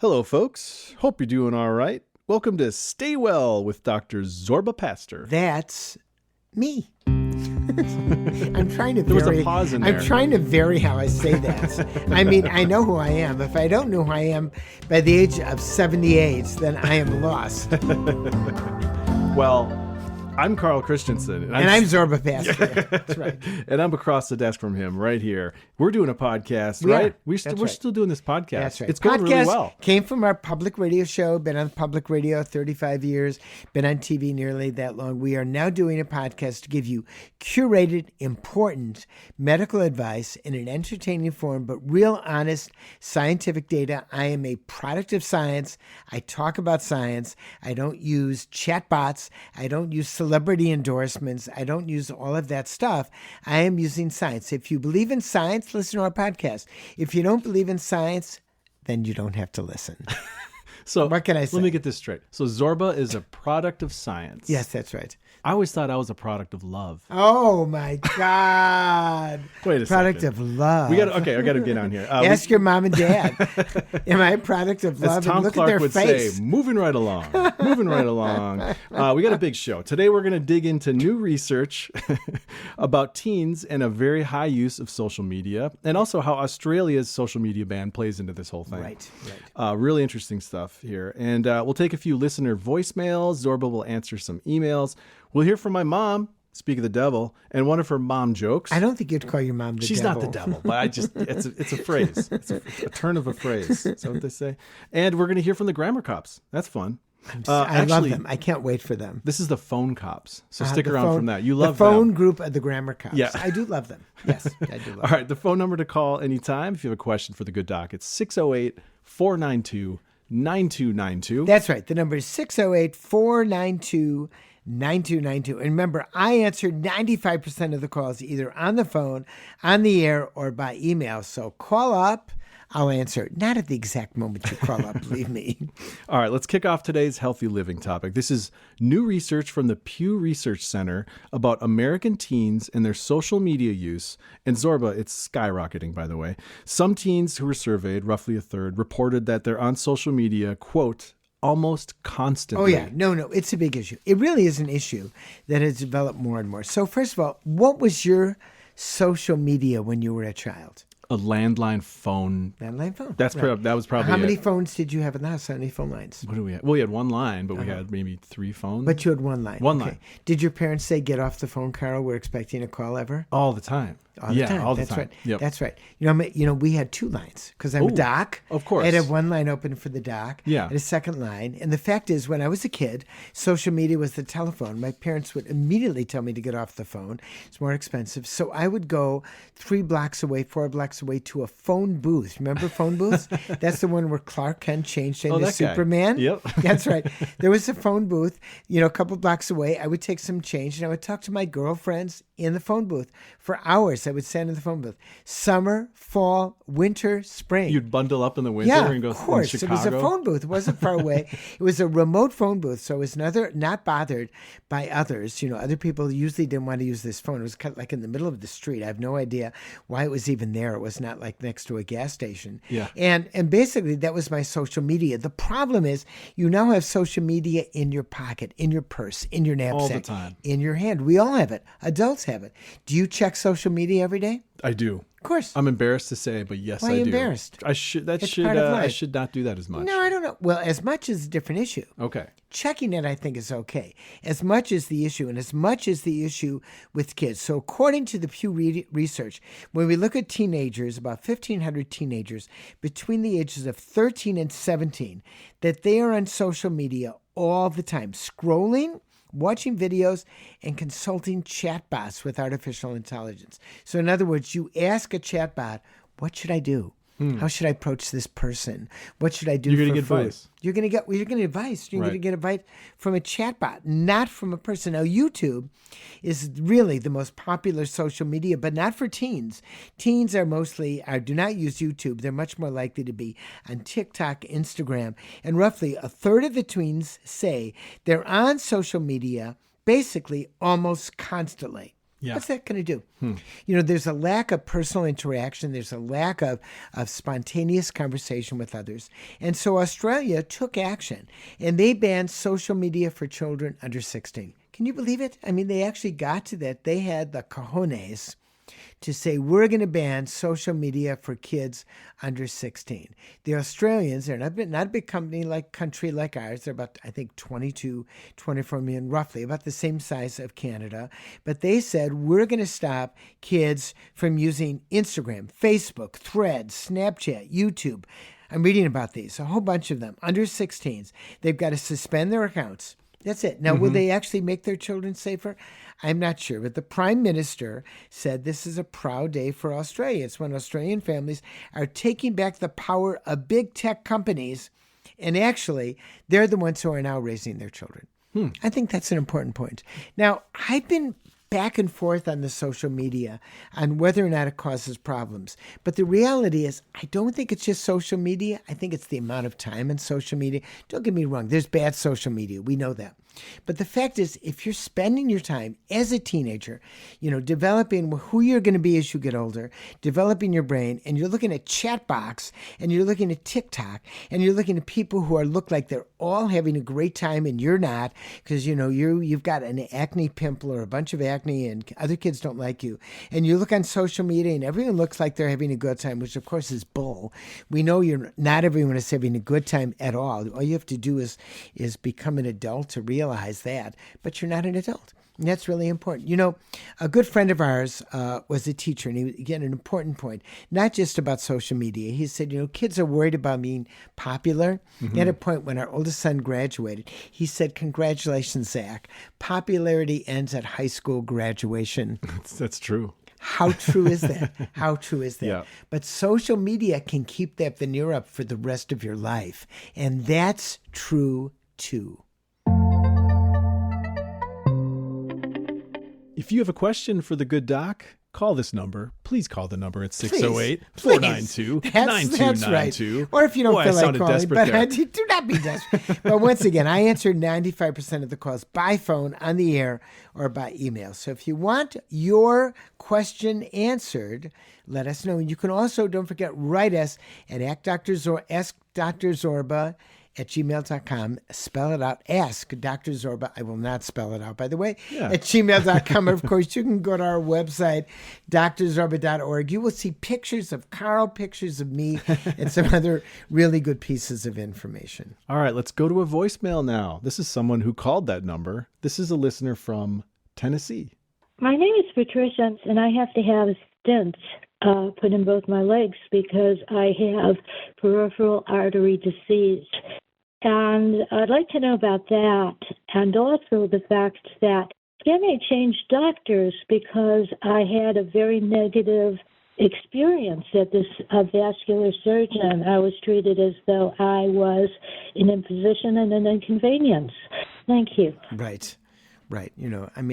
Hello, folks. Hope you're doing all right. Welcome to Stay Well with Dr. Zorba Pastor. That's me. I'm trying to There was a pause in there. I'm trying to vary how I say that. I mean, I know who I am. If I don't know who I am by the age of 78, then I am lost. Well, I'm Carl Christensen. And I'm Zorba Pastor. That's right. And I'm across the desk from him right here. We're doing a podcast, We are. right? We're That's right. still doing this podcast. That's right. It's going really Podcast well. Came from our public radio show, been on public radio 35 years, been on TV nearly that long. We are now doing a podcast to give you curated, important medical advice in an entertaining form, but real, honest, scientific data. I am a product of science. I talk about science. I don't use chatbots. I don't use celebrity endorsements. I don't use all of that stuff. I am using science. If you believe in science, listen to our podcast. If you don't believe in science, then you don't have to listen. So What can I say? Let me get this straight. So Zorba is a product of science. Yes, that's right. I always thought I was a product of love. Oh my God. Wait a Product second. of love. I got to get on here. Ask your mom and dad. Am I a product of love? As Tom And look Clark at their would face. say, moving right along. We got a big show. Today we're going to dig into new research about teens and a very high use of social media, and also how Australia's social media ban plays into this whole thing. Right. Really interesting stuff here. And we'll take a few listener voicemails. Zorba will answer some emails. We'll hear from my mom, speak of the devil, and one of her mom jokes. I don't think you'd call your mom the She's devil. not the devil, but it's a phrase. It's a turn of a phrase. Is that what they say? And we're going to hear from the grammar cops. That's fun. I love Actually, them. I can't wait for them. This is the phone cops. So stick The around phone- from that. You love the phone them. group of the grammar cops. Yeah. I do love them. Yes, I do love All right. The phone number to call anytime if you have a question for the good doc. It's 608-492-9292. That's right. The number is 608-492-9292. And remember, I answer 95% of the calls either on the phone, on the air, or by email. So call up. I'll answer. Not at the exact moment you call up, believe me. All right, let's kick off today's healthy living topic. This is new research from the Pew Research Center about American teens and their social media use. And Zorba, it's skyrocketing, by the way. Some teens who were surveyed, roughly a third, reported that they're on social media, quote, almost constantly. Oh, yeah. No, it's a big issue. It really is an issue that has developed more and more. So first of all, what was your social media when you were a child? A landline phone. Landline phone. That was probably How many it. phones did you have in the house? How many phone lines? What do we have? Well, we had one line, but we had maybe 3 phones. But you had one line. One line. Did your parents say, get off the phone, Carl? We're expecting a call ever? All the time. All the time. All the That's time. right. Yep. That's right. We had 2 lines because I'm a Ooh, doc. of course. I'd have one line open for the doc. Yeah. And a second line. And the fact is, when I was a kid, social media was the telephone. My parents would immediately tell me to get off the phone. It's more expensive. So I would go 3 blocks away, 4 blocks away to a phone booth. Remember phone booths? That's the one where Clark Kent changed into that guy. Superman. Yep. That's right. There was a phone booth, a couple blocks away. I would take some change and I would talk to my girlfriends in the phone booth for hours. I would stand in the phone booth. Summer, fall, winter, spring. You'd bundle up in the winter and go of course. in It Chicago. was a phone booth. It wasn't far away. It was a remote phone booth, so it was not bothered by others. Other people usually didn't want to use this phone. It was kind of like in the middle of the street. I have no idea why it was even there. It was not like next to a gas station. Yeah. And basically that was my social media. The problem is you now have social media in your pocket, in your purse, in your knapsack, All the time. in your hand. We all have it. Adults have it. Do you check social media every day? I do. Of course. I'm embarrassed to say, but yes, Why I are you do. embarrassed? I should. It's part of I life. should not do that as much. No, I don't know. Well, as much is a different issue. Okay. Checking it, I think, is okay. As much as the issue, and as much as the issue with kids. So according to the Pew Research, when we look at teenagers, about 1,500 teenagers between the ages of 13 and 17, that they are on social media all the time, scrolling, watching videos, and consulting chatbots with artificial intelligence. So in other words, you ask a chatbot, what should I do? How should I approach this person? What should I do You're gonna for get food? advice. You're going to get advice. You're going to Right. get advice from a chatbot, not from a person. Now, YouTube is really the most popular social media, but not for teens. Teens do not use YouTube. They're much more likely to be on TikTok, Instagram, and roughly a third of the tweens say they're on social media basically almost constantly. Yeah. What's that going to do? There's a lack of personal interaction. There's a lack of spontaneous conversation with others. And so Australia took action, and they banned social media for children under 16. Can you believe it? I mean, they actually got to that. They had the cojones to say, we're going to ban social media for kids under 16. The Australians, they're not a big country like ours. They're about, I think, 22, 24 million, roughly, about the same size of Canada. But they said, we're going to stop kids from using Instagram, Facebook, Threads, Snapchat, YouTube. I'm reading about these, a whole bunch of them, under 16s. They've got to suspend their accounts. That's it. Now, will they actually make their children safer? I'm not sure. But the Prime Minister said this is a proud day for Australia. It's when Australian families are taking back the power of big tech companies. And actually, they're the ones who are now raising their children. I think that's an important point. Now, I've been back and forth on the social media on whether or not it causes problems. But the reality is, I don't think it's just social media. I think it's the amount of time in social media. Don't get me wrong. There's bad social media. We know that. But the fact is, if you're spending your time as a teenager, developing who you're going to be as you get older, developing your brain, and you're looking at Chatbox, and you're looking at TikTok, and you're looking at people who look like they're all having a great time, and you're not, because you've got an acne pimple or a bunch of acne, and other kids don't like you, and you look on social media, and everyone looks like they're having a good time, which of course is bull. We know not everyone is having a good time at all. All you have to do is become an adult to realize that, but you're not an adult. And that's really important. A good friend of ours was a teacher, and he again, an important point, not just about social media. He said, kids are worried about being popular. At a point when our oldest son graduated, he said, congratulations, Zach. Popularity ends at high school graduation. That's true. How true is that? How true is that? Yeah. But social media can keep that veneer up for the rest of your life. And that's true, too. If you have a question for the good doc, call this number. Please call the number at 608-492-9292. Right. Or if you don't feel like calling, but do not be desperate. But once again, I answer 95% of the calls by phone, on the air, or by email. So if you want your question answered, let us know. And you can also, don't forget, write us at askdrzorba at gmail.com. Spell it out. Ask Dr. Zorba. I will not spell it out, by the way. Yeah. At gmail.com. Of course, you can go to our website, drzorba.org. You will see pictures of Carl, pictures of me, and some other really good pieces of information. All right, let's go to a voicemail now. This is someone who called that number. This is a listener from Tennessee. My name is Patricia, and I have to have stents put in both my legs because I have peripheral artery disease. And I'd like to know about that, and also the fact that can I change doctors because I had a very negative experience at this vascular surgeon. I was treated as though I was an imposition and an inconvenience. Thank you. Right.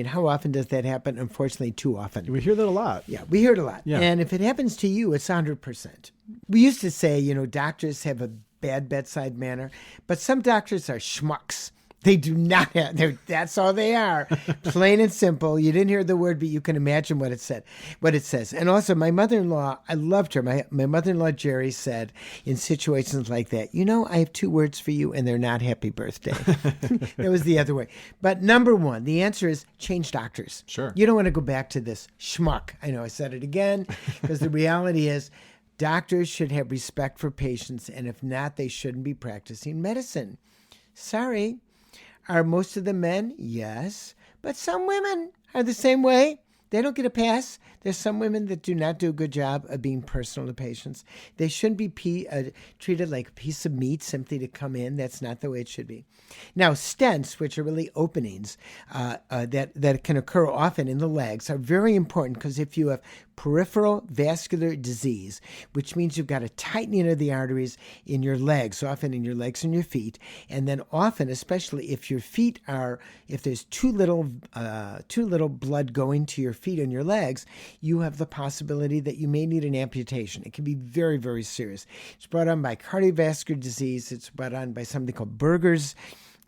How often does that happen? Unfortunately, too often. We hear that a lot. Yeah, we hear it a lot. Yeah. And if it happens to you, it's 100%. We used to say, doctors have a bad bedside manner, but some doctors are schmucks. They do not have, that's all they are. Plain and simple. You didn't hear the word, but you can imagine what it says. And also my mother-in-law, I loved her. My mother-in-law, Jerry, said in situations like that, I have 2 words for you and they're not happy birthday. That was the other way. But number one, the answer is change doctors. Sure. You don't want to go back to this schmuck. I know I said it again because the reality is doctors should have respect for patients. And if not, they shouldn't be practicing medicine. Sorry. Are most of the men? Yes. But some women are the same way. They don't get a pass. There's some women that do not do a good job of being personal to patients. They shouldn't be treated like a piece of meat simply to come in. That's not the way it should be. Now, stents, which are really openings that can occur often in the legs, are very important because if you have peripheral vascular disease, which means you've got a tightening of the arteries in your legs, often in your legs and your feet, and then often, especially if your feet if there's too little blood going to your feet and your legs, you have the possibility that you may need an amputation. It can be very, very serious. It's brought on by cardiovascular disease. It's brought on by something called Berger's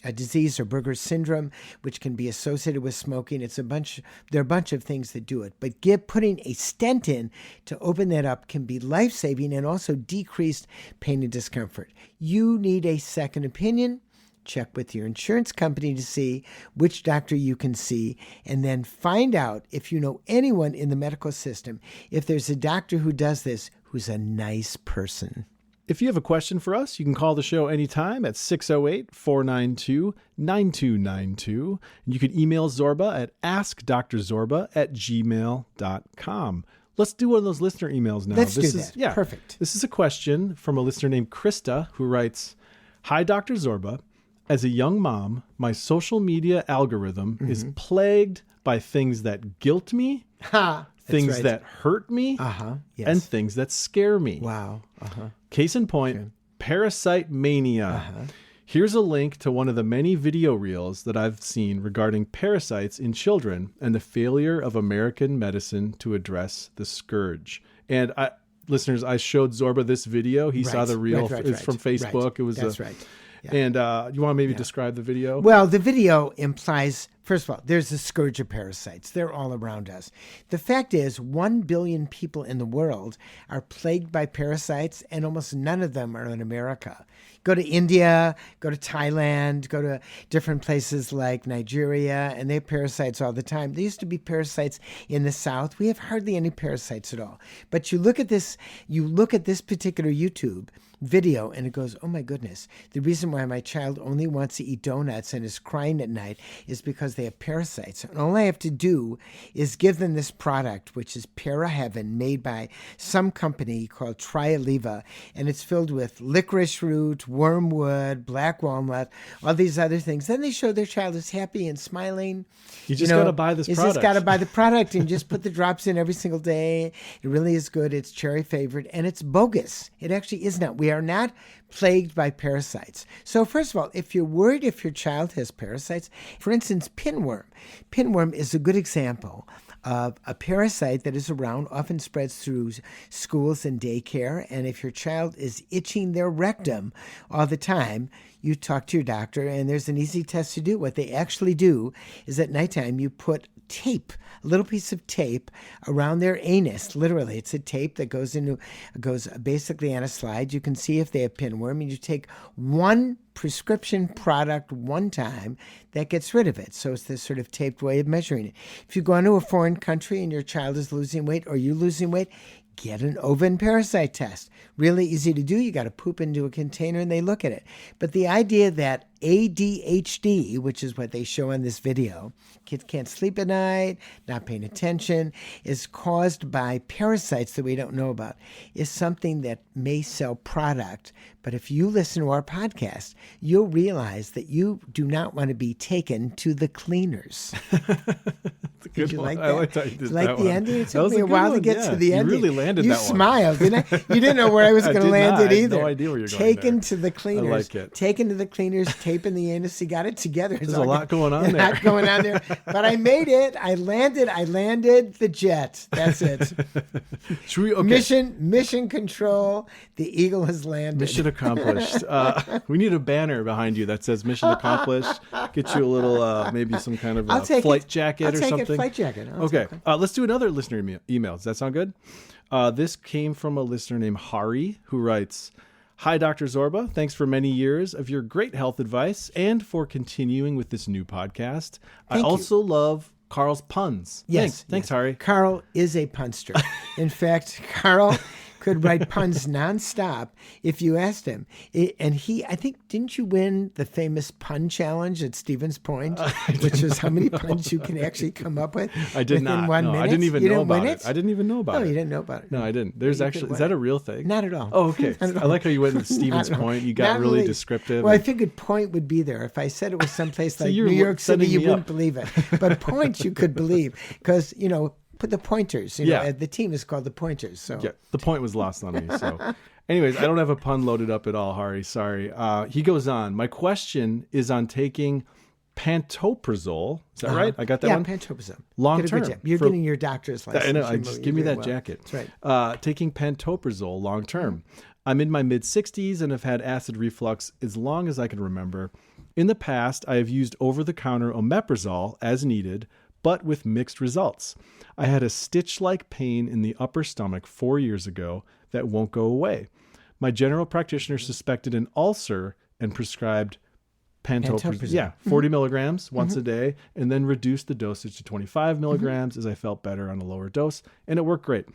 a disease or Berger syndrome, which can be associated with smoking. There are a bunch of things that do it. But putting a stent in to open that up can be life-saving and also decrease pain and discomfort. You need a second opinion. Check with your insurance company to see which doctor you can see, and then find out if you know anyone in the medical system, if there's a doctor who does this who's a nice person. If you have a question for us, you can call the show anytime at 608-492-9292. And you can email Zorba at askdrzorba@gmail.com. Let's do one of those listener emails now. Let's do that. Yeah, perfect. This is a question from a listener named Krista who writes, "Hi, Dr. Zorba. As a young mom, my social media algorithm is plagued by things that guilt me, things that hurt me, Yes. and things that scare me. Wow. Case in point, Parasite Mania. Here's a link to one of the many video reels that I've seen regarding parasites in children and the failure of American medicine to address the scourge." And listeners, I showed Zorba this video. He saw the reel. It's from Facebook. It was That's right. Yeah. And you want to maybe describe the video? Well, the video implies, first of all, there's a scourge of parasites. They're all around us. The fact is, 1 billion people in the world are plagued by parasites, and almost none of them are in America. Go to India, go to Thailand, go to different places like Nigeria, and they have parasites all the time. There used to be parasites in the South. We have hardly any parasites at all. But you look at this particular YouTube video, and it goes, oh my goodness, the reason why my child only wants to eat donuts and is crying at night is because they have parasites. And all I have to do is give them this product, which is Para Heaven, made by some company called Trialiva, and it's filled with licorice root, wormwood, black walnut, all these other things. Then they show their child is happy and smiling. You just got to buy this product. You just got to buy the product and just put the drops in every single day. It really is good. It's cherry favorite, and it's bogus. It actually is not. We are not plagued by parasites. So first of all, if you're worried if your child has parasites, for instance, pinworm. Pinworm is a good example of a parasite that is around, often spreads through schools and daycare. And if your child is itching their rectum all the time, you talk to your doctor, and there's an easy test to do. What they actually do is at nighttime, you put tape, a little piece of tape around their anus. Literally, it's a tape that goes basically on a slide. You can see if they have pinworm, and you take one prescription product one time that gets rid of it. So it's this sort of taped way of measuring it. If you go into a foreign country and your child is losing weight or you losing weight, get an oven parasite test. Really easy to do. You got to poop into a container and they look at it. But the idea that ADHD, which is what they show on this video, kids can't sleep at night, not paying attention, is caused by parasites that we don't know about, is something that may sell product. But if you listen to our podcast, you'll realize that you do not want to be taken to the cleaners. Did you like that? I liked how you did like that the one. ending? It That took was me a a good while to one, get yeah. to the You ending. really landed you that one. smiled, didn't I? You didn't know where I was going to did land not. it I had either. no idea where you're going Taken there. to the cleaners. I like it. Taken to the cleaners, tape in the anus. You got it together. There's a lot going on there. A lot going on there. But I made it. I landed the jet. That's it. Mission control. The Eagle has landed. Mission accomplished. We need a banner behind you that says mission accomplished. Get you a little, maybe some kind of flight jacket or something. I'll take a flight jacket. Okay. Let's do another listener email. Does that sound good? This came from a listener named Hari, who writes, "Hi, Dr. Zorba. Thanks for many years of your great health advice and for continuing with this new podcast. I also love Carl's puns." Yes. Thanks, Hari. Carl is a punster. In fact, Carl could write puns nonstop if you asked him. And I think, didn't you win the famous pun challenge at Stevens Point, which is how many puns you can actually come up with? I did within not. 1 No, minute? I didn't even You know didn't win about it. I didn't even know about it. No, you didn't know about it. No, I didn't. There's actually, is that a real thing? Not at all. Oh, okay. I like how you went to Stevens Point. You got really descriptive. Well, I figured Point would be there. If I said it was someplace like you're New York City, setting you me wouldn't up. believe it. But Point you could believe because, put the Pointers. The team is called the Pointers. So yeah, the point was lost on me. So, anyways, I don't have a pun loaded up at all, Hari. Sorry. He goes on. My question is on taking pantoprazole. Is that right? I got that one? Yeah, pantoprazole. Long term. You're getting your doctor's license. I know. Just give me that jacket. That's right. Taking pantoprazole long term. I'm in my mid-60s and have had acid reflux as long as I can remember. In the past, I have used over-the-counter omeprazole as needed, but with mixed results. I had a stitch-like pain in the upper stomach 4 years ago that won't go away. My general practitioner suspected an ulcer and prescribed pantoprazole. 40 milligrams once a day, and then reduced the dosage to 25 milligrams as I felt better on a lower dose, and it worked great.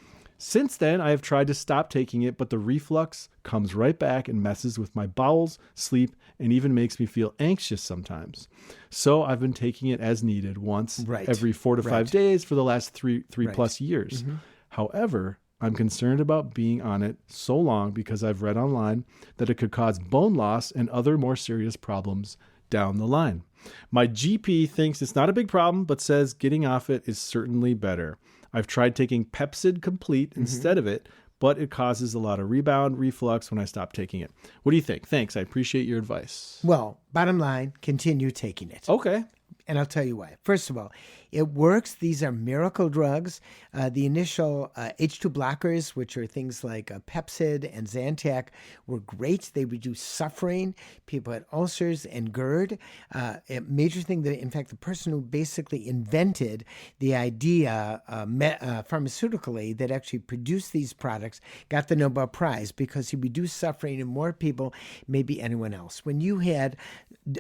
Since then, I have tried to stop taking it, but the reflux comes right back and messes with my bowels, sleep, and even makes me feel anxious sometimes. So I've been taking it as needed once every 4 to 5 days for the last three plus years. However, I'm concerned about being on it so long because I've read online that it could cause bone loss and other more serious problems down the line. My GP thinks it's not a big problem, but says getting off it is certainly better. I've tried taking Pepcid Complete instead of it, but it causes a lot of rebound reflux when I stop taking it. What do you think? Thanks. I appreciate your advice. Well, bottom line, continue taking it. Okay. And I'll tell you why. First of all, it works. These are miracle drugs. The initial H2 blockers, which are things like Pepcid and Zantac, were great. They reduce suffering. People had ulcers and GERD. A major thing that, in fact, the person who basically invented the idea pharmaceutically that actually produced these products got the Nobel Prize because he reduced suffering in more people, maybe anyone else. When you had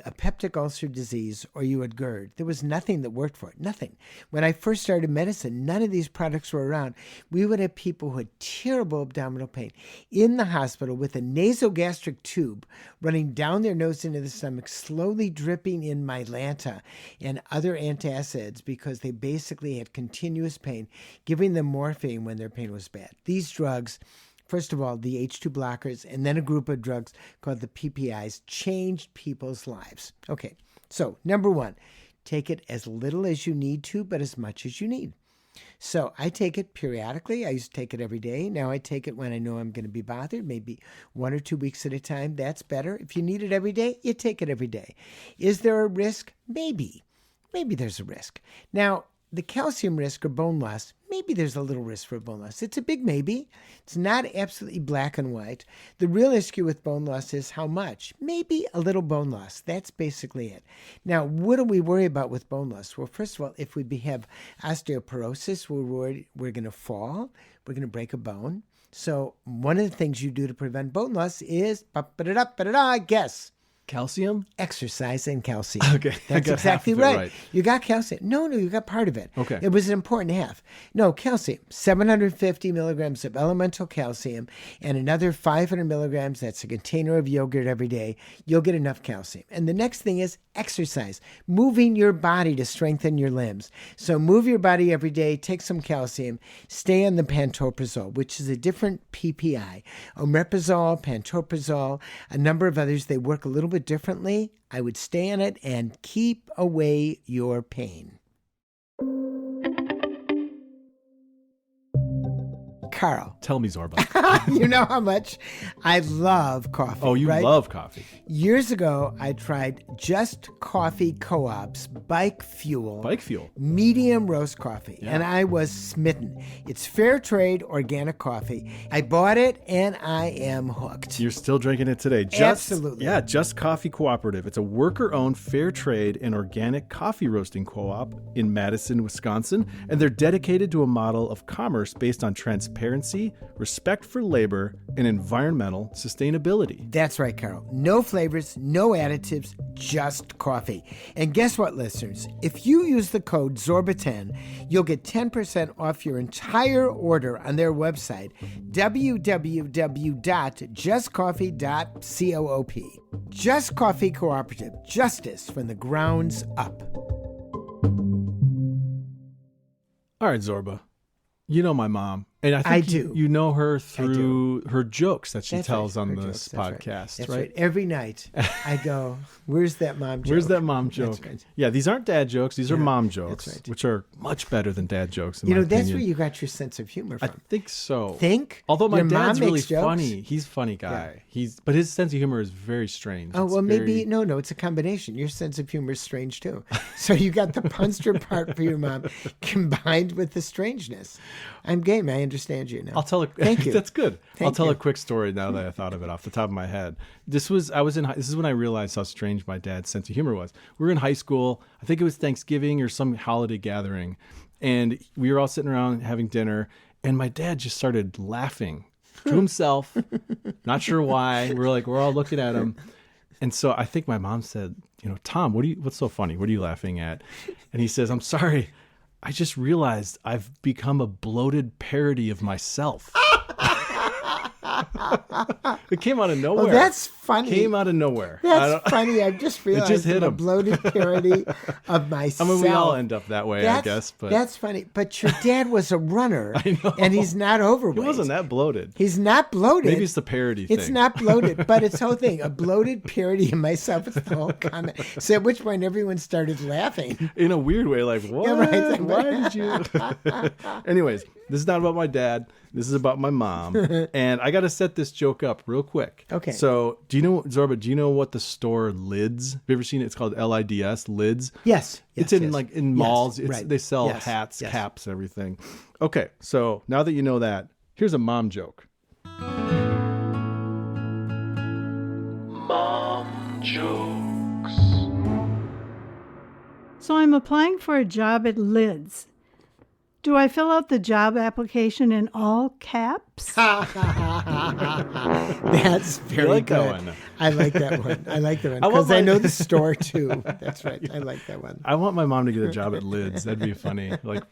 a peptic ulcer disease or you had GERD, there was nothing that worked for it. Nothing. When I first started medicine, none of these products were around. We would have people who had terrible abdominal pain in the hospital with a nasogastric tube running down their nose into the stomach, slowly dripping in Mylanta and other antacids because they basically had continuous pain, giving them morphine when their pain was bad. These drugs, first of all, the H2 blockers, and then a group of drugs called the PPIs, changed people's lives. Okay, so number one, take it as little as you need to, but as much as you need. So I take it periodically. I used to take it every day. Now I take it when I know I'm going to be bothered, maybe 1 or 2 weeks at a time. That's better. If you need it every day, you take it every day. Is there a risk? Maybe. Maybe there's a risk. Now, the calcium risk or bone loss, maybe there's a little risk for bone loss. It's a big maybe. It's not absolutely black and white. The real issue with bone loss is how much. Maybe a little bone loss. That's basically it. Now, what do we worry about with bone loss? Well, first of all, if we have osteoporosis, we're worried we're going to fall. We're going to break a bone. So one of the things you do to prevent bone loss is, guess. Calcium? Exercise and calcium. Okay. That's exactly right. You got calcium. No, you got part of it. Okay. It was an important half. No, calcium. 750 milligrams of elemental calcium and another 500 milligrams. That's a container of yogurt every day. You'll get enough calcium. And the next thing is exercise. Moving your body to strengthen your limbs. So move your body every day. Take some calcium. Stay on the pantoprazole, which is a different PPI. Omeprazole, pantoprazole, a number of others. They work a little bit differently. I would stay on it and keep away your pain. Carl. Tell me, Zorba. You know how much I love coffee. Oh, you right? love coffee. Years ago, I tried Just Coffee Co-op's Bike Fuel. Bike Fuel. Medium roast coffee. Yeah. And I was smitten. It's fair trade organic coffee. I bought it and I am hooked. You're still drinking it today. Absolutely. Yeah, Just Coffee Cooperative. It's a worker-owned fair trade and organic coffee roasting co-op in Madison, Wisconsin. And they're dedicated to a model of commerce based on transparency, respect for labor, and environmental sustainability. That's right, Carol. No flavors, no additives, just coffee. And guess what, listeners? If you use the code Zorba10, you'll get 10% off your entire order on their website, www.justcoffee.coop. Just Coffee Cooperative. Justice from the grounds up. All right, Zorba. You know my mom. And I think I do. You know her through her jokes that she That's tells right. on Her this jokes. podcast, That's right? Every night I go, where's that mom joke? Where's that mom joke? That's right. Yeah, these aren't dad jokes. These are mom jokes, that's right. which are much better than dad jokes, in You my know, that's opinion. where you got your sense of humor I from. think so. Think? Although my Your dad's mom really makes jokes? funny. He's a funny guy. But his sense of humor is very strange. Oh, It's well, maybe, very- no, it's a combination. Your sense of humor is strange, too. So you got the punster part for your mom combined with the strangeness. I'm game. I understand you now. I'll tell Thank you. That's good. I'll tell you. a quick story now that I thought of it off the top of my head. This is when I realized how strange my dad's sense of humor was. We were in high school. I think it was Thanksgiving or some holiday gathering. And we were all sitting around having dinner. And my dad just started laughing to himself. Not sure why. We're all looking at him. And so I think my mom said, Tom, what's so funny? What are you laughing at? And he says, I'm sorry. I just realized I've become a bloated parody of myself. It came out of nowhere. Well, that's funny. Came out of nowhere. That's funny. I just realized just hit I'm a him. bloated parody of myself. I mean, we all end up that way, I guess. But that's funny. But your dad was a runner, I know. and he's not overweight. He wasn't that bloated. He's not bloated. Maybe it's the parody thing. It's not bloated, but it's the whole thing. A bloated parody of myself. It's the whole comment. So at which point everyone started laughing. In a weird way, like, what? Yeah, right. Why did you? Anyways, this is not about my dad. This is about my mom. And I got to set this joke up real quick. Okay. So Zorba, do you know what the store Lids? Have you ever seen it? It's called LIDS, Lids. Yes. It's in malls. Right. They sell hats, caps, everything. Okay. So now that you know that, here's a mom joke. Mom jokes. So I'm applying for a job at Lids. Do I fill out the job application in all caps? That's very like good. that one. I like that one. I like that one I want because I my- know the store too. That's right. I like that one. I want my mom to get a job at Lids. That'd be funny. Like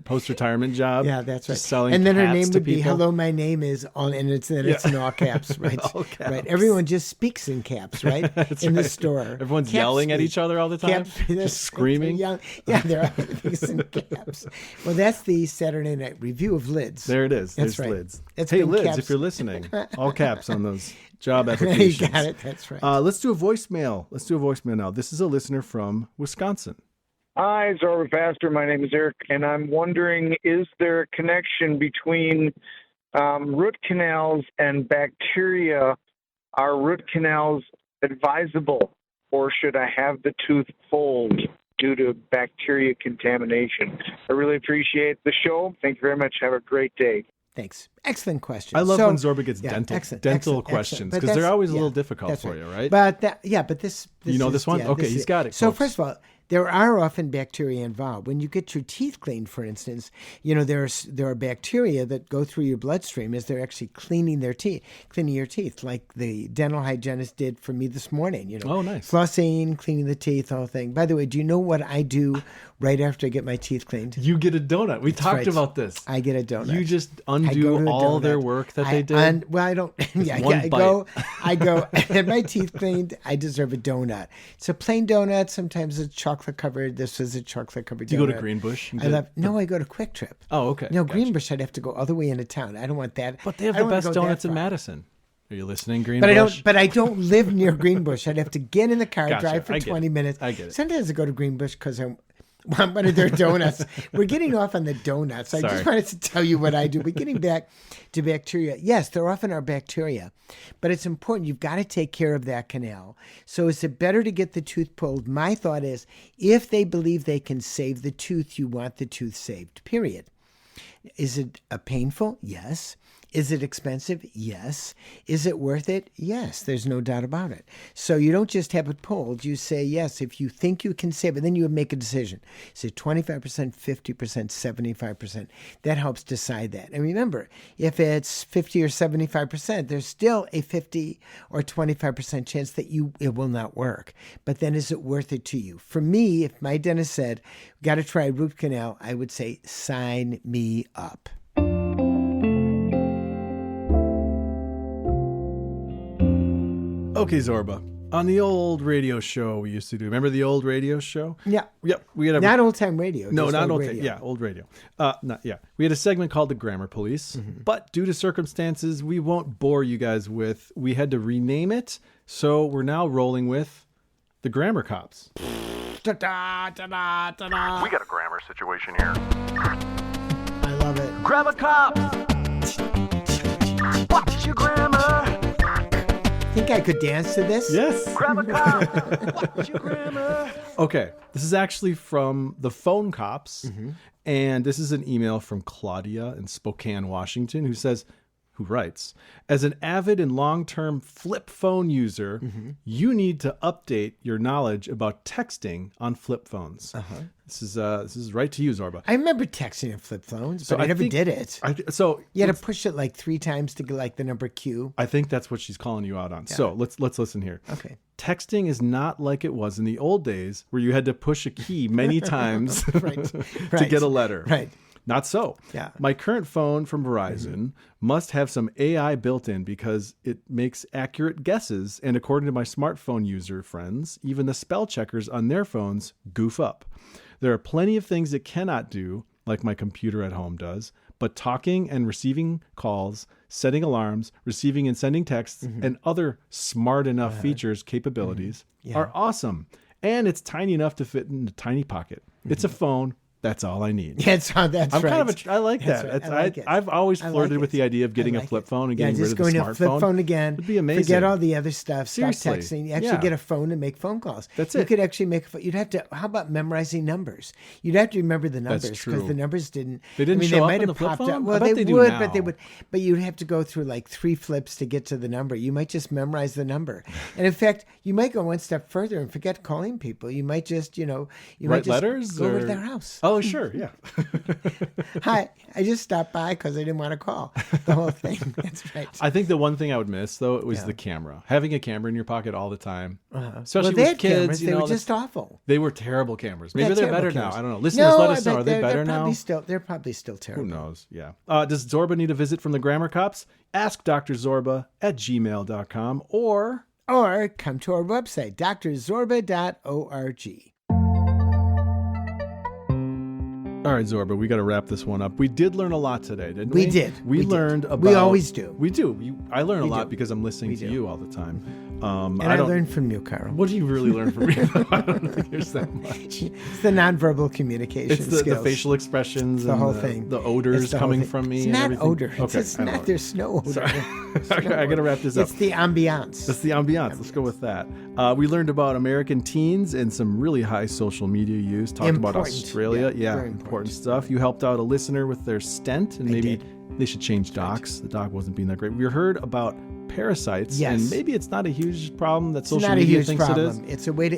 post-retirement job. Yeah, that's right. Just selling and then her hats name to would be people. "Hello, my name is," and it's in all caps, right? All caps. Right. Everyone just speaks in caps, right? in the store, Everyone's Caps yelling at speak. each other all the time. Caps, Just screaming. Yeah, they're all in caps. Well, that's the Saturday Night Review of Lids. There it is. That's There's right. Lids. It's Hey, been Lids, caps. if you're listening, all caps on those job You applications. got it. That's right. Let's do a voicemail. Let's do a voicemail now. This is a listener from Wisconsin. Hi, Zorba Pastor. My name is Eric, and I'm wondering, is there a connection between root canals and bacteria? Are root canals advisable, or should I have the tooth pulled due to bacteria contamination? I really appreciate the show. Thank you very much. Have a great day. Thanks. Excellent question. I love So- when Zorba gets yeah, dental excellent. questions But because they're that's- always a little yeah, difficult that's for right. you, right? But this You know is- this one? yeah, Okay, this he's is- got it, So folks. first of all, there are often bacteria involved. When you get your teeth cleaned, for instance, there are bacteria that go through your bloodstream as they're actually cleaning your teeth, like the dental hygienist did for me this morning. Oh, nice. Flossing, cleaning the teeth, the whole thing. By the way, do you know what I do right after I get my teeth cleaned? You get a donut. We talked right. about this. I get a donut. You just I go to undo a all donut. their work that they did. Well, I don't. Yeah, one I go. I had my teeth cleaned. I deserve a donut. It's a plain donut. Sometimes it's chocolate covered. This is a chocolate covered donut. Do you go to Greenbush? and I get- love. No, I go to Quick Trip. Oh, okay. No, Gotcha. Greenbush. I'd have to go all the way into town. I don't want that. But they have I the don't wanna best go that donuts in far. Madison. Are you listening, Greenbush? But I don't live near Greenbush. I'd have to get in the car, Gotcha. drive for I get 20 it. minutes. I get it. Sometimes I go to Greenbush because I want one of their donuts. We're getting off on the donuts. I Sorry. just wanted to tell you what I do. But getting back to bacteria, yes, there often are bacteria, but it's important. You've got to take care of that canal. So is it better to get the tooth pulled? My thought is, if they believe they can save the tooth, you want the tooth saved, period. Is it painful? Yes. Is it expensive? Yes. Is it worth it? Yes. There's no doubt about it. So you don't just have it pulled. You say yes if you think you can save it. Then you make a decision. Is it 25%, 50%, 75%? That helps decide that. And remember, if it's 50 or 75%, there's still a 50 or 25% chance that it will not work. But then is it worth it to you? For me, if my dentist said, got to try root canal, I would say, sign me up. Okay, Zorba. On the old radio show we used to do. Remember the old radio show? Yeah. Yep. We had Not old time radio. No, just not old. radio. Yeah, old radio. We had a segment called the Grammar Police, but due to circumstances we won't bore you guys with, we had to rename it. So we're now rolling with the Grammar Cops. We got a grammar situation here. I love it. Grab a cop. Watch your grammar. Think I could dance to this? Yes. Grab a cop. Watch your grammar. Okay, this is actually from the Phone Cops, and this is an email from Claudia in Spokane, Washington, who writes, as an avid and long-term flip phone user, you need to update your knowledge about texting on flip phones. This is right to you, Zorba. I remember texting on flip phones, but I never did it. You had to push it like 3 times to get like the number Q. I think that's what she's calling you out on. Yeah. So let's listen here. Okay. Texting is not like it was in the old days where you had to push a key many times to get a letter. Right. Not so. Yeah. My current phone from Verizon must have some AI built in because it makes accurate guesses. And according to my smartphone user friends, even the spell checkers on their phones goof up. There are plenty of things it cannot do, like my computer at home does, but talking and receiving calls, setting alarms, receiving and sending texts, and other smart enough capabilities are awesome. And it's tiny enough to fit in a tiny pocket. It's a phone. That's all I need. That's right. I like that. Right. I've always flirted with the idea of getting a flip phone and getting rid of the smartphone. Just going to flip phone again. It'd be amazing. Forget all the other stuff. Seriously. Stop texting. You actually get a phone and make phone calls. That's You it. could actually make a phone. You'd have to, how about memorizing numbers? You'd have to remember the numbers true. because the numbers didn't. They didn't show up might in have the flip popped phone? up. Well, I bet they do would, now. but you'd have to go through like 3 flips to get to the number. You might just memorize the number. And in fact, you might go one step further and forget calling people. You might just, write might just letters go over or to their house. Oh, sure. Yeah. Hi, I just stopped by because I didn't want to call. The whole thing. That's right. I think the one thing I would miss though was the camera. Having a camera in your pocket all the time, especially Well, they with had kids. cameras. They were just awful. They were terrible cameras. Maybe Yeah, they're terrible better cameras. now. I don't know. Listeners, let us know. Are they better now? They're probably still terrible. Who knows? Yeah. Does Zorba need a visit from the Grammar Cops? Ask Dr. Zorba at gmail.com or come to our website, drzorba.org. All right, Zorba, we got to wrap this one up. We did learn a lot today, didn't we? We did. We learned about... We always do. We do. I learn a lot do. because I'm listening to you all the time. And I learned from you, Carl. What do you really learn from me? I don't think there's that much. It's the nonverbal communication It's the skills. facial expressions the and whole thing. The odors It's the whole coming thing. from me. It's and not everything. odor. Okay, It's not. There's no odor. Sorry. There's no I got to odor. wrap this up. It's the ambiance. That's the ambiance. Let's go with that. We learned about American teens and some really high social media use. Talked about Australia. Yeah, very important stuff. You helped out a listener with their stent, and maybe they should change docs. The doc wasn't being that great. We heard about parasites, and maybe it's not a huge problem that social media thinks it is. It's a way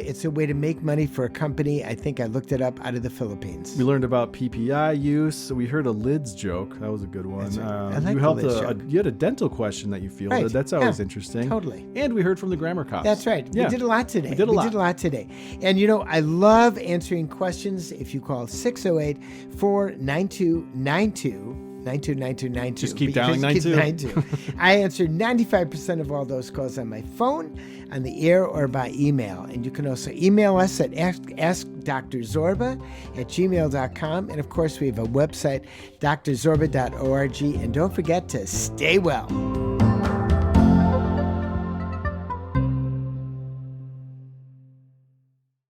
to make money for a company. I think I looked it up out of the Philippines. We learned about PPI use. We heard a lids joke. That was a good one. I like you the lids joke. You had a dental question that you fielded. Right. That's always interesting. Totally. And we heard from the Grammar Cops. That's right. Yeah. We did a lot today. We did a lot today. And I love answering questions. If you call 608-492-92. 929292. Just keep dialing 92. I answer 95% of all those calls on my phone, on the air, or by email. And you can also email us at askdrzorba@gmail.com. And of course, we have a website, drzorba.org. And don't forget to stay well.